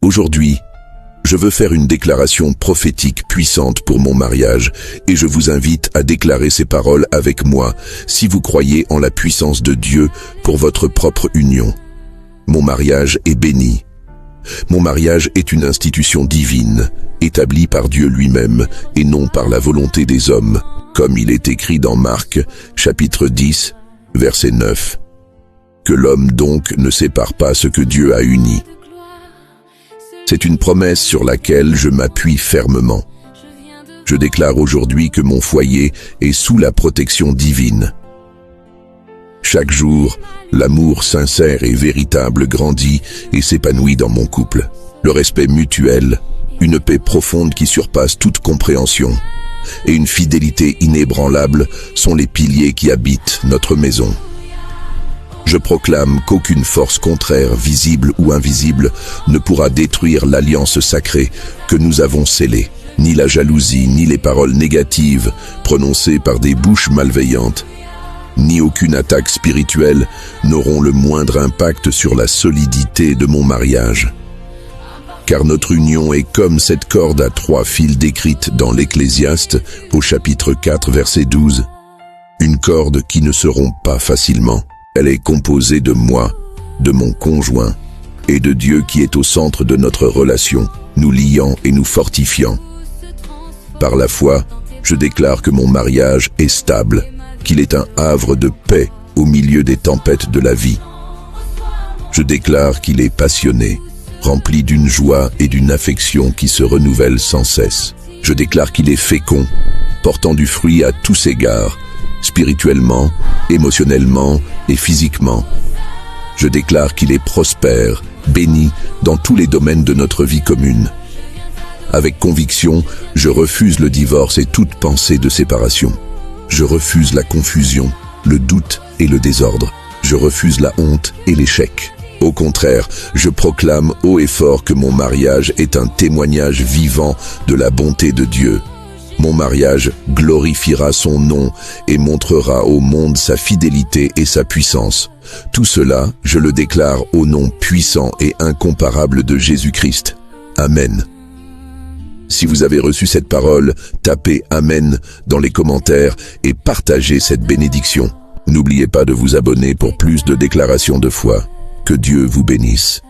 Aujourd'hui, je veux faire une déclaration prophétique puissante pour mon mariage et je vous invite à déclarer ces paroles avec moi si vous croyez en la puissance de Dieu pour votre propre union. Mon mariage est béni. Mon mariage est une institution divine, établie par Dieu lui-même et non par la volonté des hommes, comme il est écrit dans Marc, chapitre 10, verset 9. Que l'homme donc ne sépare pas ce que Dieu a uni. C'est une promesse sur laquelle je m'appuie fermement. Je déclare aujourd'hui que mon foyer est sous la protection divine. Chaque jour, l'amour sincère et véritable grandit et s'épanouit dans mon couple. Le respect mutuel, une paix profonde qui surpasse toute compréhension et une fidélité inébranlable sont les piliers qui habitent notre maison. Je proclame qu'aucune force contraire, visible ou invisible, ne pourra détruire l'alliance sacrée que nous avons scellée. Ni la jalousie, ni les paroles négatives prononcées par des bouches malveillantes, ni aucune attaque spirituelle n'auront le moindre impact sur la solidité de mon mariage. Car notre union est comme cette corde à 3 fils décrite dans l'Ecclésiaste au chapitre 4 verset 12. Une corde qui ne se rompt pas facilement. Elle est composée de moi, de mon conjoint et de Dieu qui est au centre de notre relation, nous liant et nous fortifiant. Par la foi, je déclare que mon mariage est stable, qu'il est un havre de paix au milieu des tempêtes de la vie. Je déclare qu'il est passionné, rempli d'une joie et d'une affection qui se renouvellent sans cesse. Je déclare qu'il est fécond, portant du fruit à tous égards, spirituellement, émotionnellement et physiquement. Je déclare qu'il est prospère, béni dans tous les domaines de notre vie commune. Avec conviction, je refuse le divorce et toute pensée de séparation. Je refuse la confusion, le doute et le désordre. Je refuse la honte et l'échec. Au contraire, je proclame haut et fort que mon mariage est un témoignage vivant de la bonté de Dieu. Mon mariage glorifiera son nom et montrera au monde sa fidélité et sa puissance. Tout cela, je le déclare au nom puissant et incomparable de Jésus-Christ. Amen. Si vous avez reçu cette parole, tapez « Amen » dans les commentaires et partagez cette bénédiction. N'oubliez pas de vous abonner pour plus de déclarations de foi. Que Dieu vous bénisse.